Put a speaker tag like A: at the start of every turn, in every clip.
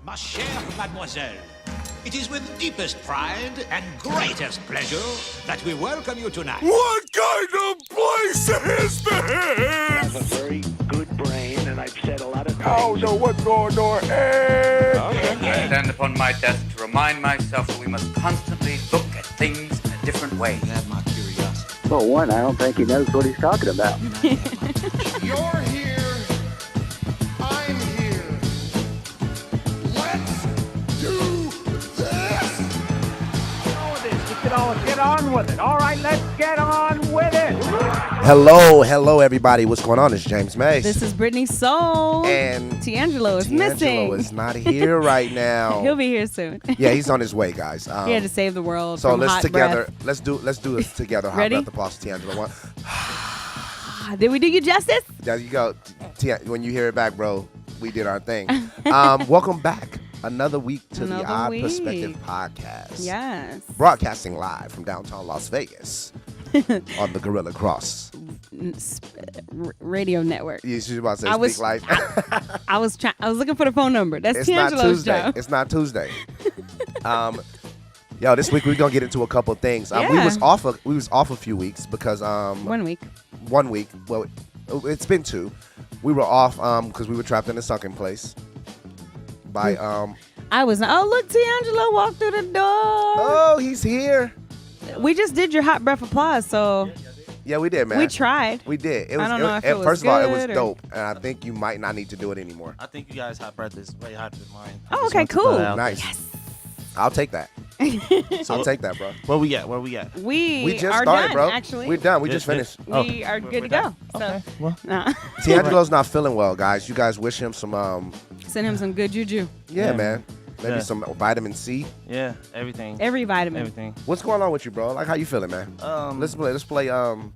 A: Ma chère mademoiselle, it is with deepest pride and greatest pleasure that we welcome you tonight.
B: What kind of place is this?
C: I have a very good brain, and I've said a lot of things.
B: I don't know what's going on. Hey.
D: I stand upon my desk to remind myself that we must constantly look at things in a different way.
A: You have my curiosity.
C: For one, I don't think he knows what he's talking about.
B: You're here. I'm here. Let's do this.
E: Get on with it. All right, let's get on with it.
F: Hello, everybody. What's going on? It's James Mace.
G: This is Brittany Soul.
F: And
G: T'Angelo is missing.
F: T'Angelo is not here right now.
G: He'll be here soon.
F: Yeah, he's on his way, guys.
G: He had to save the world.
F: So
G: from
F: let's
G: hot
F: together.
G: breath.
F: Let's do this together. Hot
G: Ready?
F: breath applause, T'Angelo. One.
G: Did we do you justice?
F: There you go. When you hear it back, bro, we did our thing. Welcome back. Another week to the
G: Another
F: Odd
G: week.
F: Perspective podcast.
G: Yes.
F: Broadcasting live from downtown Las Vegas on the Guerilla Cross.
G: Radio network.
F: You should about to say
G: I was-
F: speak life.
G: I was looking for the phone number. That's
F: It's not
G: T'Angelo's
F: Tuesday.
G: job.
F: It's not Tuesday. Yo, this week we're gonna get into a couple things. We
G: Yeah.
F: was off a few weeks because
G: 1 week.
F: 1 week. Well, it's been 2. We were off because we were trapped in a sunken place. By
G: I was. Oh, look, T'Angelo walked through the door.
F: oh, he's here.
G: We just did your hot breath applause, so
F: Yeah, we did, man.
G: we tried.
F: We did. It was.
G: I don't know if it was
F: first of all, it was
G: good or-
F: dope, and I think you might not need to do it anymore.
H: I think you guys' hot breath is way hotter than mine.
G: Oh,
H: I just
G: okay,
H: want to throw
G: cool.
H: that out
F: Nice.
G: Yes.
F: I'll take that. I'll take that, bro.
H: there. Where we at?
G: We
F: We just
G: are
F: started,
G: done,
F: bro.
G: actually.
F: We're done. We
H: Yeah,
F: just
H: yeah.
F: finished.
G: We are good to go.
H: Okay. Well,
G: So, nah.
F: T'Angelo's not feeling well, guys. You guys wish him some.
G: Send him some good juju.
F: Yeah,
H: Yeah.
F: man. Maybe
H: Yeah.
F: some vitamin C.
H: yeah, everything.
G: Every vitamin.
H: Everything.
F: What's going on with you, bro? Like, how you feeling, man? Let's play.
H: I'm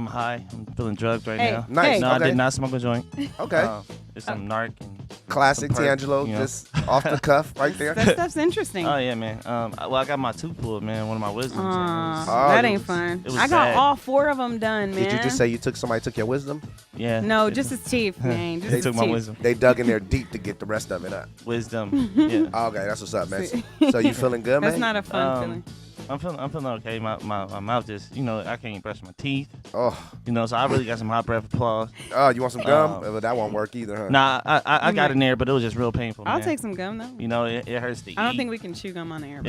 H: high. I'm feeling drugged right
G: Hey.
H: now.
F: Nice.
G: Hey.
H: No,
F: Okay.
H: I did not smoke a joint.
F: Okay.
H: It's some narc and
F: Classic
H: some perk,
F: T'Angelo,
H: you know.
F: just off the cuff right there.
G: That stuff's interesting.
H: Oh yeah, man. I got my tooth pulled, man. One of my wisdoms. and
F: Oh,
G: That
F: it
G: ain't
F: was-
G: fun.
H: it was
G: I got
H: bad.
G: all 4 of them done, man.
F: Did you just say somebody took your wisdom?
H: yeah.
G: No, just his teeth, man. Just
H: They
G: his
H: took my
G: teeth.
H: wisdom.
F: They dug in there deep to get the rest of it up.
H: Wisdom. Yeah.
F: Okay, that's what's up, man. So you feeling good, man?
G: That's not a fun feeling.
H: I'm feeling okay. My mouth just, I can't brush my teeth.
F: Oh,
H: So I really got some hot breath applause.
F: you want some gum? Well, that won't work either, huh?
H: Nah, I got in there, but it was just real painful.
G: I'll
H: man.
G: take some gum, though.
H: It hurts to eat.
G: I don't think we can chew gum on air.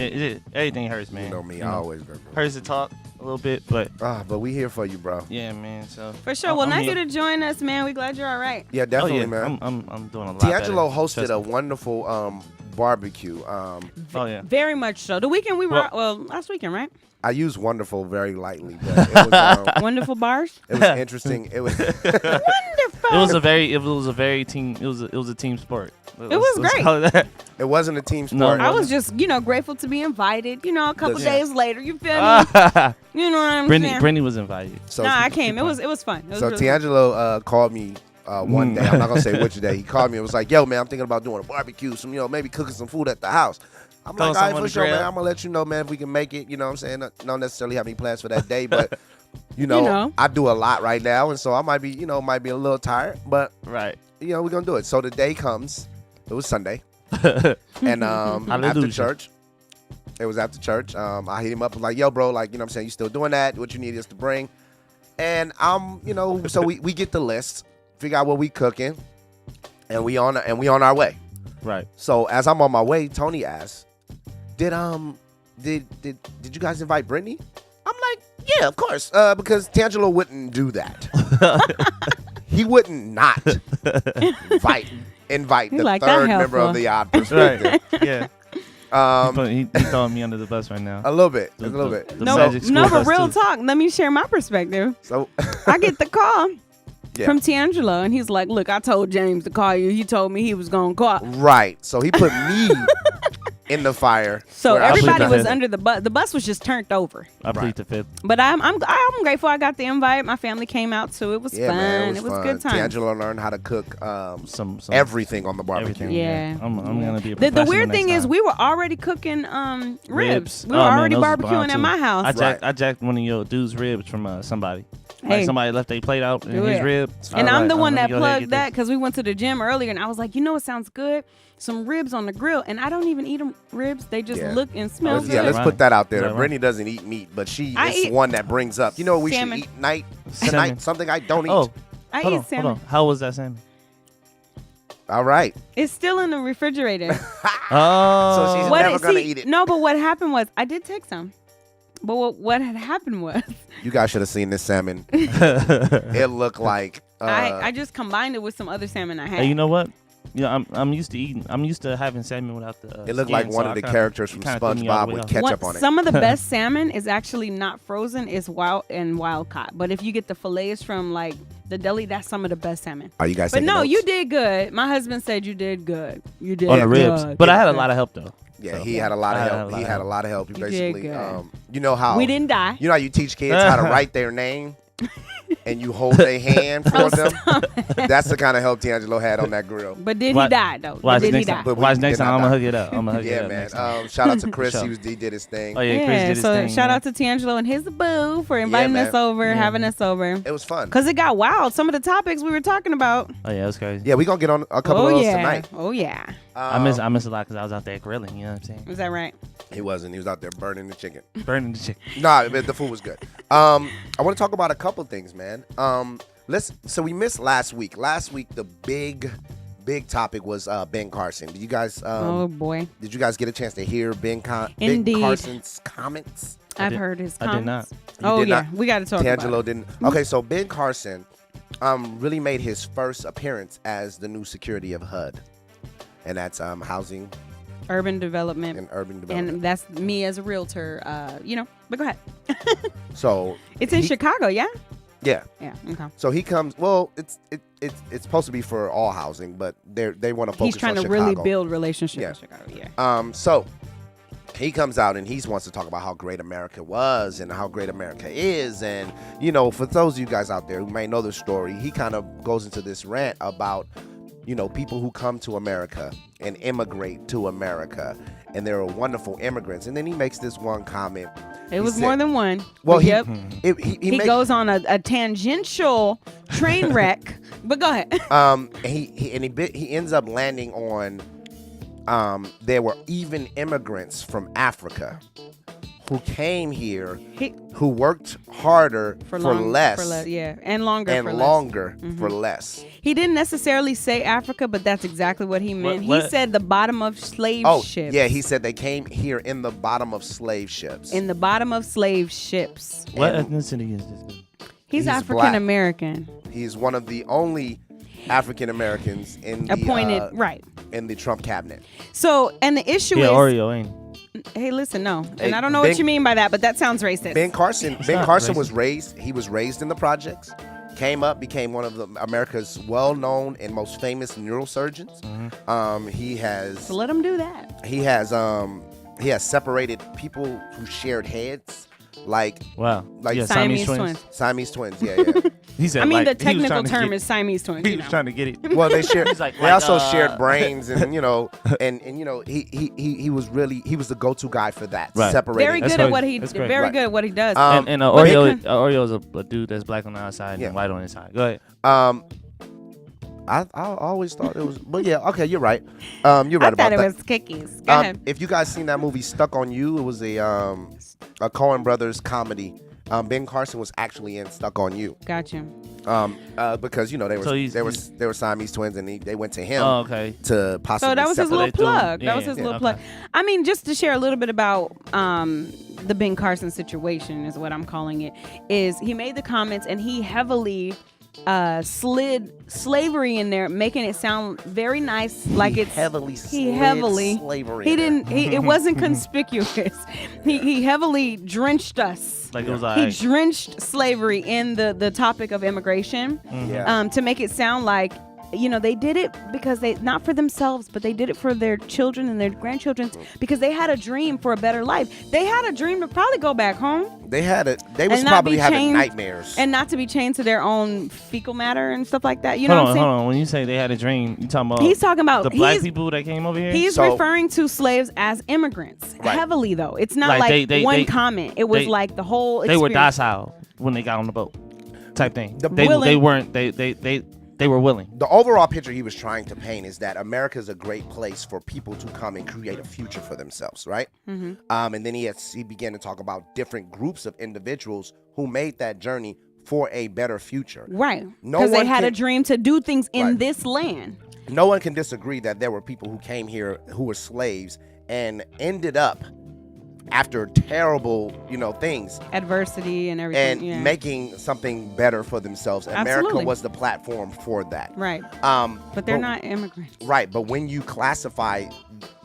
H: Everything hurts, man.
F: You know me, I always go.
H: Hurts to talk a little bit, but
F: But we here for you, bro.
H: yeah, man. So
G: For sure.
H: I'm-
G: Well,
H: I'm
G: nice
H: here.
G: you to join us, man. We glad you're all right.
F: Yeah, definitely,
H: oh, yeah.
F: man.
H: I'm doing a lot
F: T'Angelo
H: better.
F: hosted
H: Trust
F: a
H: me.
F: wonderful barbecue.
H: Oh yeah.
G: Very much so. The weekend we were,
H: Well-
G: last weekend, right?
F: I use wonderful very lightly, but it was,
G: Wonderful bars.
F: it was interesting. It was
G: Wonderful.
H: It was a very team. It was a team sport.
G: was great.
H: call it that.
F: it wasn't a team
H: No,
F: sport.
G: I was just, grateful to be invited. A couple
F: Listen.
G: days later, you feel me? You know what I'm saying?
H: Brittany was invited.
F: So,
G: I came. It was fun. It was
F: so
G: really
F: T'Angelo called me one day. I'm not gonna say which day. He called me and was like, "Yo, man, I'm thinking about doing a barbecue. Some, maybe cooking some food at the house." I'm
H: Throw
F: like, all right,
H: some on
F: for
H: the
F: sure, man.
H: grill.
F: I'm gonna let you know, man, if we can make it. You know what I'm saying? Don't necessarily have any plans for that day, but
G: know.
F: I do a lot right now, and so I might be, might be a little tired, but
H: Right.
F: we're gonna do it. So the day comes. It was Sunday, and after
H: Hallelujah.
F: church. It was after church. I hit him up. I was like, yo, bro, like, what I'm saying? You still doing that? What you need us to bring? And so we get the list, figure out what we cooking, and we on our way.
H: Right.
F: So as I'm on my way, Tony asked, did you guys invite Brittany? I'm like, yeah, of course. Because T'Angelo wouldn't do that. He wouldn't not invite
G: He
F: the
G: like that
F: third member
G: helpful.
F: of the Odd Perspective.
H: Right. Yeah. He throwing me under the bus right now.
F: A little bit.
H: The-
F: a little
H: the-
F: bit.
H: the
G: No,
H: Magic School
G: no, but
H: Bus
G: real
H: too.
G: talk. Let me share my perspective.
F: So
G: I get the call
F: Yeah.
G: from T'Angelo, and he's like, "Look, I told James to call you. He told me he was gonna call."
F: right. So he put me in the fire.
G: So
F: where I should
G: everybody
F: not
G: was
F: have been.
G: under the bus. The bus was just turned over.
H: I plead the fifth.
G: But I'm grateful I got the invite. My family came out, so it was
F: Yeah,
G: fun.
F: man,
G: It was
F: fun.
G: good time.
F: T'Angelo learned how to cook
H: Some
F: everything on the barbecue.
H: everything.
G: Yeah.
H: I'm gonna be a
G: The
H: professional
G: weird
H: next
G: thing is
H: time.
G: we were already cooking ribs. We were
H: Oh, man,
G: already
H: those was
G: barbecuing
H: bomb,
G: at
H: too.
G: my house.
H: I jacked one of your dude's ribs from somebody.
G: Hey.
H: Like somebody left their plate out in
G: Do
H: his
G: it.
H: rib.
G: And
H: I was
G: I'm the
H: like,
G: one
H: let me
G: that
H: go ahead and
G: plugged
H: get
G: that
H: this.
G: because we went to the gym earlier, and I was like, you know what sounds good? Some ribs on the grill, and I don't even eat them ribs. They just
F: Yeah.
G: look and smell
F: Yeah,
G: good.
F: let's
H: Right.
F: put that out there.
H: Is that right?
F: Brittany doesn't eat meat, but she
G: I
F: is
G: eat
F: one that brings up. You know what we
G: salmon.
F: should eat tonight?
H: Salmon.
F: Something I don't eat.
H: Oh,
G: I
H: hold
G: eat
H: on,
G: salmon.
H: hold on. How was that salmon?
F: All right.
G: It's still in the refrigerator.
H: Oh,
F: So she's
G: What
F: never
G: it-
F: gonna
G: see,
F: eat it.
G: No, but what happened was I did take some. But what had happened was
F: You guys should have seen this salmon. It looked like
G: I just combined it with some other salmon I had.
H: Hey, you know what? You know, I'm used to eating. I'm used to having salmon without the.
F: it looked
H: skin,
F: like one
H: so
F: of the
H: I kinda-
F: characters from
H: kinda threw me all
F: SpongeBob
H: the way
F: with
H: off.
F: ketchup on it.
G: Some of the best salmon is actually not frozen; it's wild caught. But if you get the fillets from like the deli, that's some of the best salmon.
F: Are you guys
G: But
F: taking
G: no,
F: notes?
G: you did good. My husband said you did good. You did
H: on the ribs,
G: good.
H: but I had a lot of help though.
F: Yeah,
H: So,
F: he had a lot of
H: I
F: help. He had a lot of help. He
G: You did
F: basically,
G: good.
F: you know how
G: We didn't die.
F: You know how you teach kids how to write their name, and you hold their hand for them. That's the kind of help D'Angelo had on that grill.
G: But did he
H: Watch-
G: die though?
H: Watch
G: Did he
H: next
G: die?
H: time.
F: But we
H: Watch
F: did
H: next
F: not
H: time. I'm gonna
F: die.
H: hook it up. I'm gonna hook it
F: Yeah,
H: up
F: man.
H: next time.
F: Shout out to Chris.
H: Sure.
F: He did his thing.
H: Oh yeah, Chris did his
G: so
H: thing.
G: shout
H: yeah.
G: out to D'Angelo and his boo for inviting
F: man.
G: us over, having us over.
F: It was fun.
G: Cause it got wild. Some of the topics we were talking about.
H: Oh yeah, that's crazy.
F: Yeah, we gonna get on a couple of those tonight.
G: Oh yeah.
H: I miss a lot because I was out there grilling. You know what I'm saying?
G: Is that right?
F: He wasn't. He was out there burning the chicken.
H: Burning the chicken.
F: Nah, but the food was good. I want to talk about a couple things, man. So we missed last week. Last week, the big topic was Ben Carson. Did you guys?
G: Oh boy.
F: Did you guys get a chance to hear Ben
G: Indeed.
F: Carson's comments?
G: I've heard his
H: I did
G: comments.
H: not.
F: You
G: Oh
F: did
G: yeah,
F: not?
G: we got to talk
F: D'Angelo
G: about it.
F: didn't. Okay, so Ben Carson, really made his first appearance as the new security of HUD, and that's housing
G: Urban development.
F: and urban development.
G: And that's me as a realtor, but go ahead.
F: So
G: It's in
F: he-
G: Chicago, yeah?
F: Yeah.
G: Yeah, okay.
F: So he comes. Well, it's supposed to be for all housing, but they want to focus.
G: He's trying
F: on
G: to really
F: Chicago.
G: build relationships
F: Yeah.
G: in Chicago, yeah.
F: So he comes out and he wants to talk about how great America was and how great America is. And, for those of you guys out there who may know the story, he kind of goes into this rant about, people who come to America and immigrate to America. And they're wonderful immigrants. And then he makes this one comment.
G: It
F: He
G: was
F: said-
G: more than one.
F: Well,
G: but yep.
F: he
G: He
F: makes-
G: goes on a tangential train wreck. But go ahead.
F: He ends up landing on there were even immigrants from Africa who came here who worked harder for less
G: yeah, and longer
F: and
G: for less.
F: longer for less.
G: He didn't necessarily say Africa, but that's exactly what he meant.
H: What-
G: He said the bottom of slave ships.
F: yeah, he said they came here in the bottom of slave ships.
G: In the bottom of slave ships.
H: What
F: And-
H: ethnicity is this dude?
G: He's
F: He's
G: African American.
F: He's one of the only African Americans in the
G: Appointed, right.
F: in the Trump cabinet.
G: So, and the issue
H: Yeah,
G: is,
H: Oreo ain't.
G: hey, listen, no.
F: Hey,
G: And I don't know
F: Ben-
G: what you mean by that, but that sounds racist.
F: Ben Carson
H: not
F: was raised in the projects, came up, became one of America's well-known and most famous neurosurgeons. He has
G: so let him do that.
F: he has separated people who shared heads, like
H: Wow.
F: Like
H: yeah,
G: Siamese
H: Siamese
G: twins.
F: Siamese twins. Yeah, yeah.
H: He said,
G: I mean,
H: like,
G: the
H: he was
G: technical
H: trying to
G: term
H: get-
G: is Siamese twins.
H: He
G: you
H: was
G: know.
H: trying to get it.
F: Well, they shared.
H: He's like,
F: they also
H: like,
F: shared brains, and he was the go-to guy for that.
H: Right.
F: Separating.
G: Very
H: That's
G: good at
H: great.
G: what he
H: That's great.
G: very
F: Right.
G: good at what he does.
H: And
F: but they
H: Oreo is a dude that's black on the outside
F: Yeah.
H: and white on the inside. Go ahead.
F: I always thought it was, but yeah, okay, you're right. You're right
G: I
F: about
G: thought it
F: that.
G: was cookies. Go ahead.
F: If you guys seen that movie Stuck on You, it was a Coen Brothers comedy. Ben Carson was actually in Stuck on You.
G: Got you.
F: Because they were
H: So
F: they were Siamese twins, and they went to him
H: Oh, okay.
F: to possibly.
G: So that was his
F: separate.
G: little
H: They threw him-
G: plug.
H: yeah,
G: That was his
H: yeah,
G: little
H: okay.
G: plug. I mean, just to share a little bit about the Ben Carson situation is what I'm calling it. Is he made the comments and he heavily slid slavery in there, making it sound very nice, like it's
F: heavily
G: he
F: slid
G: heavily
F: slavery
G: he
F: in there.
G: didn't. It wasn't conspicuous. He heavily drenched us.
H: Like it was
G: He
H: like,
G: drenched slavery in the topic of immigration
F: Yeah.
G: to make it sound like they did it because they not for themselves, but they did it for their children and their grandchildren because they had a dream for a better life. They had a dream to probably go back home
F: They had it. They was
G: and not
F: probably
G: be
F: having
G: chained-
F: nightmares.
G: and not to be chained to their own fecal matter and stuff like that. You know what I'm saying?
H: hold on. When you say they had a dream, you talking about
G: He's talking about
H: the black
G: he's-
H: people that came over here?
G: He's
F: So-
G: referring to slaves as immigrants
F: Right.
G: heavily, though. It's not
H: Like,
G: like
H: they-
G: one
H: they-
G: comment. It was
H: they-
G: like the whole
H: They were
G: experience.
H: docile when they got on the boat. type thing. They
G: willing.
H: weren't. They were willing.
F: The overall picture he was trying to paint is that America is a great place for people to come and create a future for themselves, right?
G: Mm-hmm.
F: And then he began to talk about different groups of individuals who made that journey for a better future.
G: Right.
F: No
G: Because they
F: one
G: had a
F: can-
G: dream to do things in
F: Right.
G: this land.
F: No one can disagree that there were people who came here who were slaves and ended up after terrible, things
G: Adversity and everything.
F: and
G: yeah.
F: making something better for themselves. America
G: Absolutely.
F: was the platform for that.
G: Right.
F: But
G: But they're not immigrants.
F: Right, but when you classify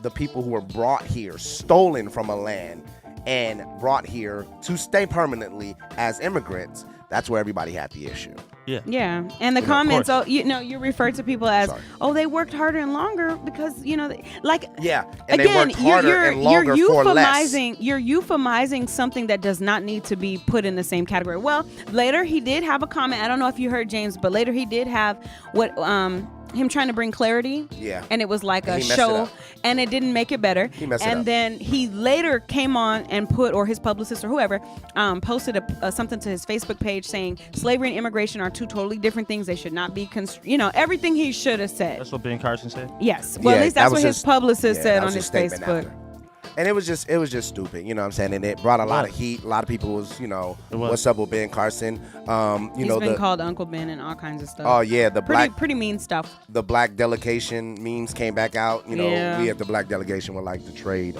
F: the people who were brought here, stolen from a land, and brought here to stay permanently as immigrants, that's where everybody had the issue.
H: Yeah.
G: Yeah, and the
H: of
G: comments.
H: course.
G: Oh, you refer to people as,
F: Sorry.
G: oh, they worked harder and longer because like.
F: Yeah, and
G: Again,
F: they worked harder and longer for less.
G: You're euphemizing something that does not need to be put in the same category. Well, later he did have a comment. I don't know if you heard James, but later he did have what him trying to bring clarity.
F: Yeah.
G: And it was like
F: And
G: a
F: he messed it
G: show,
F: up.
G: and it didn't make it better.
F: He messed it
G: and
F: up.
G: then he later came on and put, or his publicist or whoever, posted something to his Facebook page saying slavery and immigration are two totally different things. They should not be, everything he should have said.
H: That's what Ben Carson said.
G: Yes. Well,
F: Yeah,
G: at least
F: that
G: that's
F: was
G: what his
F: his-
G: publicist
F: Yeah,
G: said
F: that
G: on
F: was
G: his
F: statement
G: Facebook.
F: after. And it was just stupid, you know what I'm saying? And it brought a lot of heat. A lot of people was,
H: was.
F: what's up with Ben Carson?
G: He's been called Uncle Ben and all kinds of stuff.
F: Oh yeah, the
G: pretty mean stuff.
F: the black delegation memes came back out.
G: Yeah.
F: We had the black delegation would like to trade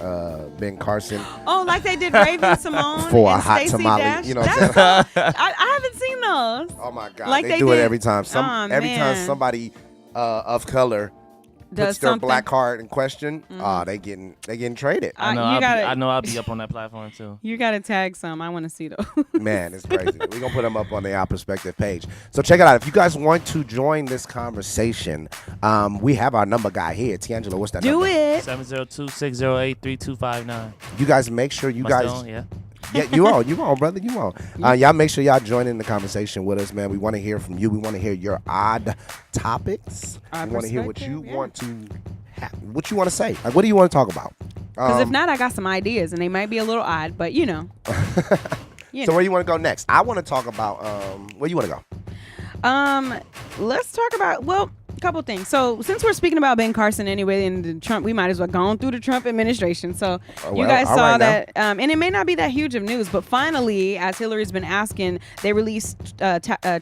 F: Ben Carson
G: Oh, like they did Raven Simone
F: for a
G: and
F: hot
G: Stacey
F: tamale.
G: Dash.
F: You know what I'm
G: That's
F: saying?
G: I haven't seen those.
F: Oh my God,
G: Like
F: they
G: they
F: do it
G: did-
F: every time.
G: Oh,
F: Every time
G: man.
F: somebody of color
G: Does
F: puts their
G: something.
F: black card in question, they getting traded.
H: I know.
G: you gotta-
H: I know. I'll be up on that platform too.
G: You gotta tag some. I want to see those.
F: Man, it's crazy. We're going to put them up on the Our Perspective page. So check it out. If you guys want to join this conversation, we have our number guy here. Tiangelo, what's that
G: Do
F: number?
G: it.
H: 702-608-3259.
F: You guys make sure you
H: Am I
F: guys...
H: still on? Yeah.
F: Yeah, you on, brother. You on. Y'all make sure y'all join in the conversation with us, man. We want to hear from you. We want to hear your odd topics.
G: Our
F: We want to hear what you
G: perspective, yeah.
F: want to what you want to say. Like, what do you want to talk about?
G: Because if not, I got some ideas, and they might be a little odd, but you know.
F: So where you want to go next? I want to talk about where you want to go.
G: Let's talk about, well, a couple things. So since we're speaking about Ben Carson anyway, and the Trump, we might as well go on through the Trump administration. So you
F: well,
G: guys
F: all
G: saw
F: right
G: that, and it may not be that huge of news, but finally, as Hillary's been asking, they released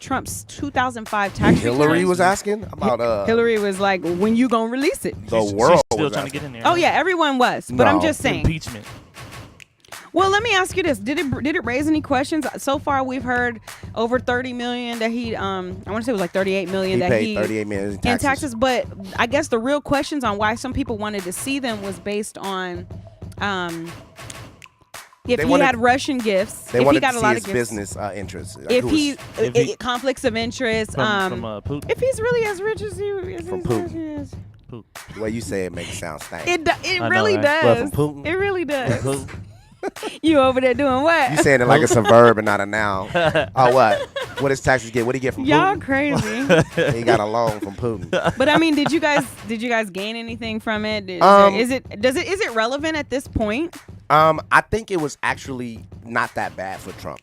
G: Trump's 2005 tax
F: Hillary
G: returns.
F: was asking about
G: Hillary was like, when you gonna release it?
F: the
H: She's
F: world
H: still
F: was
H: trying to
F: asking.
H: get in there.
G: Oh yeah, everyone was, but I'm
F: No.
G: just saying.
H: Impeachment.
G: Well, let me ask you this: Did it raise any questions? So far, we've heard over 30 million that he. I want to say it was like 38 million
F: He
G: that
F: paid
G: he
F: 38 million in
G: in
F: taxes.
G: taxes. But I guess the real questions on why some people wanted to see them was based on, if
F: They
G: he
F: wanted-
G: had Russian gifts,
F: They
G: if he
F: wanted
G: got
F: to
G: a
F: see
G: lot
F: his
G: of gifts,
F: business interests. Like,
G: if
F: who
G: he,
F: was-
H: If he-
G: conflicts of interest,
H: From Putin.
G: if he's really as rich as he is,
F: From Putin. the way you say it makes it sound stank.
G: It
H: I know,
G: really
H: right?
G: does.
F: But from Putin?
G: It really does. You over there doing what?
F: You saying it like it's a verb and not a noun. Oh, what? What does taxes get? What do he get from
G: Y'all
F: Putin?
G: crazy.
F: He got a loan from Putin.
G: But I mean, did you guys gain anything from it? Is it relevant at this point?
F: I think it was actually not that bad for Trump.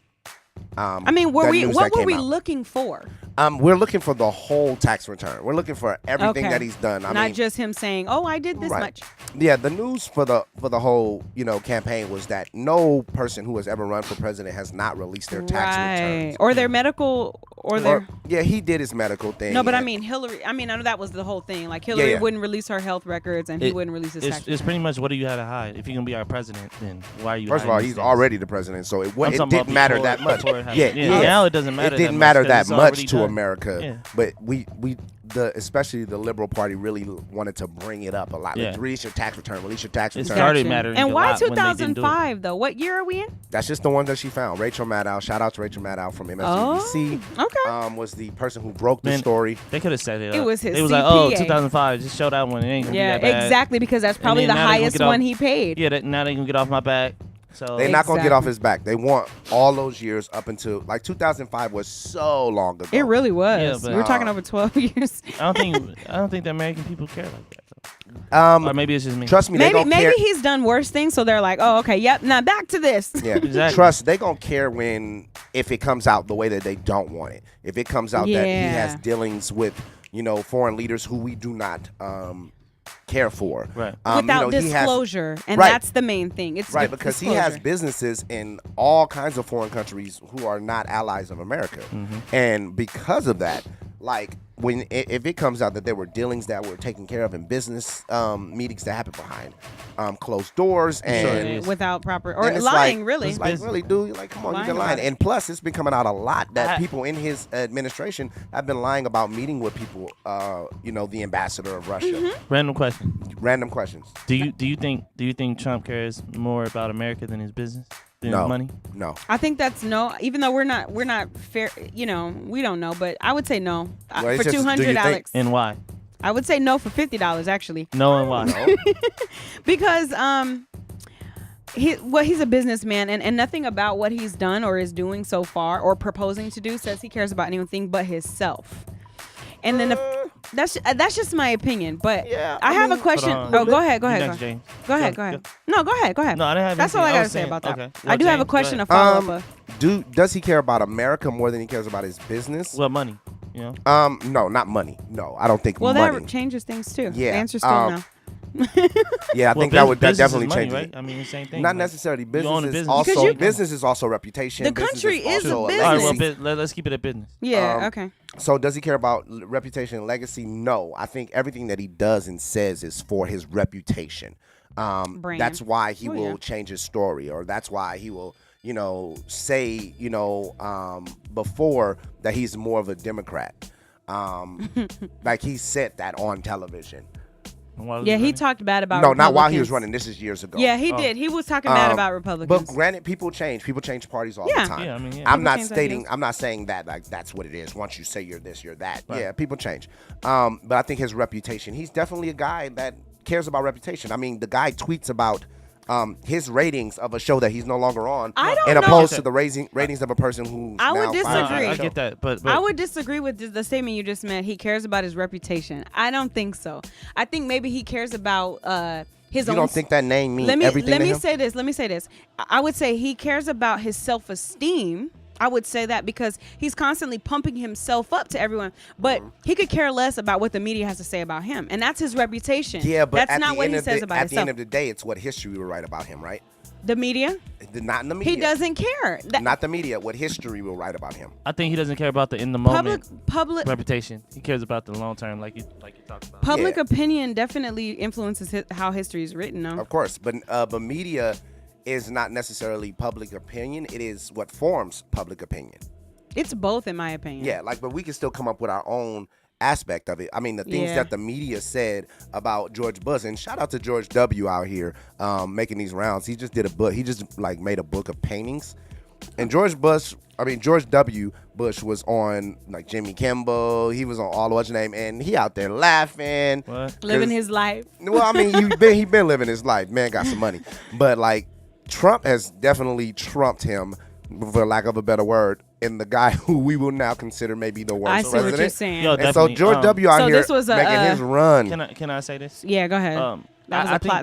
G: I mean,
F: that news
G: what
F: that
G: were
F: came
G: we
F: out.
G: looking for?
F: We're looking for the whole tax return. We're looking for everything
G: Okay.
F: that he's done. I
G: Not
F: mean,
G: just him saying, "Oh, I did this
F: right.
G: much."
F: Yeah, the news for the whole campaign was that no person who has ever run for president has not released their tax returns.
G: Or their medical, or their.
F: Yeah, he did his medical thing.
G: No, but I
F: and-
G: mean Hillary. I mean, I know that was the whole thing. Like Hillary
F: yeah.
G: wouldn't release her health records, and he wouldn't release his tax.
H: It's pretty much, what do you have to hide? If you're gonna be our president, then why are you?
F: First of
H: hiding
F: all,
H: these
F: he's
H: things?
F: already the president, so it
H: I'm talking
F: didn't
H: about
F: matter
H: before-
F: that much.
H: before it happened.
F: Yeah,
H: Now it doesn't matter.
F: It didn't
H: that
F: matter
H: much 'cause
F: that
H: it's
F: much
H: already
F: to
H: done.
F: America,
H: Yeah.
F: but especially the Liberal Party really wanted to bring it up a lot. Like,
H: Yeah.
F: release your tax return. Release your tax
H: It
F: return.
H: started mattering
G: And
H: a
G: why
H: lot when they didn't do it.
G: 2005 though? What year are we in?
F: That's just the one that she found. Rachel Maddow. Shout out to Rachel Maddow from MSNBC.
G: Oh, okay.
F: Was the person who broke the
H: Man,
F: story.
H: They could have set it up.
G: It was his
H: They was like, oh,
G: CPA.
H: 2005, just show that one. It ain't gonna
G: Yeah,
H: be that bad.
G: exactly, because that's probably
H: then
G: the
H: now they gonna
G: highest
H: get off-
G: one he paid.
H: Yeah, now they gonna get off my back. So
F: They're not gonna get off
G: Exactly.
F: his back. They want all those years up until like 2005 was so long ago.
G: It really was.
H: Yeah, but-
G: We're talking over 12 years.
H: I don't think the American people care like that. Or maybe it's just me.
F: Trust me, they
G: Maybe
F: don't care.
G: he's done worse things, so they're like, oh, okay, yep. Now back to this.
F: Yeah,
H: Exactly.
F: trust. They gonna care if it comes out the way that they don't want it. If it comes out that he
G: Yeah.
F: has dealings with, foreign leaders who we do not care for.
H: Right.
G: Without
F: he has-
G: disclosure, and
F: Right.
G: that's the main thing. It's
F: Right, because he has businesses in all kinds of foreign countries who are not allies of America, and because of that, like if it comes out that there were dealings that were taken care of in business meetings that happened behind closed doors and
G: without proper
F: and
G: or
F: it's
G: lying,
F: like,
G: really.
F: it's like really, dude, you're like, come on,
G: Lying
F: you've been lying.
G: about it.
F: And plus, it's been coming out a lot that people in his administration have been lying about meeting with people. The ambassador of Russia.
G: Mm-hmm.
H: Random question.
F: Random questions.
H: Do you think Trump cares more about America than his business? Than
F: No.
H: his money?
F: No.
G: I think that's no. Even though we're not fair, we don't know. But I would say no
F: Well, it's
G: for
F: just, do you
G: 200,
F: think-
G: Alex.
H: And why?
G: I would say no for $50 actually,
H: No and why?
G: because he's a businessman, and nothing about what he's done or is doing so far or proposing to do says he cares about anything but himself. And then that's just my opinion. But
F: Yeah,
G: I have a question.
H: Hold on.
G: Oh, go ahead.
H: You
G: Go
H: next,
G: ahead.
H: James.
G: Go ahead. Go ahead. No, go ahead. Go ahead.
H: No, I didn't have
G: That's all I
H: anything. I
G: gotta
H: was
G: say
H: saying-
G: about that.
H: okay.
G: I
H: Well,
G: do have a
H: James, go
G: question to
H: ahead.
G: follow up.
F: Does he care about America more than he cares about his business?
H: Well, money. You know.
F: No, not money. No, I don't think
G: Well,
F: money.
G: that changes things too.
F: Yeah,
G: The answer's still no.
F: Yeah, I
H: Well,
F: think that
H: business
F: definitely
H: is money,
F: changes
H: right?
F: it.
H: I mean, the same thing.
F: Not
H: like,
F: necessarily.
H: you own a
F: Business is
H: business.
G: Because
F: also
G: you-
F: business is also reputation.
G: The
F: Business
G: country is a
F: also
G: business.
H: All right,
F: legacy.
H: well, let's keep it a business.
G: Yeah. Okay.
F: So does he care about reputation and legacy? No. I think everything that he does and says is for his reputation.
G: Brand.
F: That's why he
G: Oh,
F: will
G: yeah.
F: change his story, or that's why he will, say, before that he's more of a Democrat. Like he said that on television.
H: And why was
G: Yeah, he
H: running?
G: talked bad about
F: No, not while he was
G: Republicans.
F: running. This is years ago.
G: Yeah, he did. He was talking bad about Republicans.
F: But granted, people change. People change parties all
G: Yeah.
F: the time.
H: Yeah, I mean, yeah.
F: I'm
G: People
F: not
G: change
F: stating.
G: ideas.
F: I'm not saying that like that's what it is. Once you say you're this, you're that.
H: Right.
F: Yeah, people change. But I think his reputation. He's definitely a guy that cares about reputation. I mean, the guy tweets about his ratings of a show that he's no longer on,
G: I don't
F: and
G: know.
F: opposed to the ratings of a person who.
G: I would
H: No,
G: disagree.
H: I get that, but
G: I would disagree with the statement you just made. He cares about his reputation. I don't think so. I think maybe he cares about his
F: You
G: own.
F: don't think that name means
G: Let me
F: everything to him?
G: say this. Let me say this. I would say he cares about his self-esteem. I would say that because he's constantly pumping himself up to everyone, but he could care less about what the media has to say about him, and that's his reputation.
F: Yeah, but
G: that's
F: at
G: not
F: the
G: what
F: end
G: he
F: of
G: says
F: the,
G: about
F: at the
G: himself.
F: end of the day, it's what history will write about him, right?
G: The media,
F: Not in the media.
G: he doesn't care.
F: Not the media. What history will write about him.
H: I think he doesn't care about the in the moment
G: public
H: reputation. He cares about the long term, like you talked about.
G: public
F: Yeah.
G: opinion definitely influences how history is written. No,
F: Of course, but media is not necessarily public opinion. It is what forms public opinion.
G: it's both, in my opinion.
F: Yeah, but we can still come up with our own aspect of it. I mean, the things
G: Yeah.
F: that the media said about George Bush, and shout out to George W. out here making these rounds. He just did a book. He just made a book of paintings. And George W. Bush was on like Jimmy Kimmel. He was on all what's your name, and he out there laughing,
H: What?
G: Living his life.
F: Well, I mean, he been living his life. Man got some money, but like Trump has definitely trumped him, for lack of a better word, in the guy who we will now consider maybe the worst
G: I see
F: president.
G: what you're saying.
H: Yo,
F: And so
H: definitely,
F: George W. out
G: So
F: here
G: this was
F: making his run.
H: Can I say this?
G: Yeah, go ahead. That was
H: I
G: a plot
H: think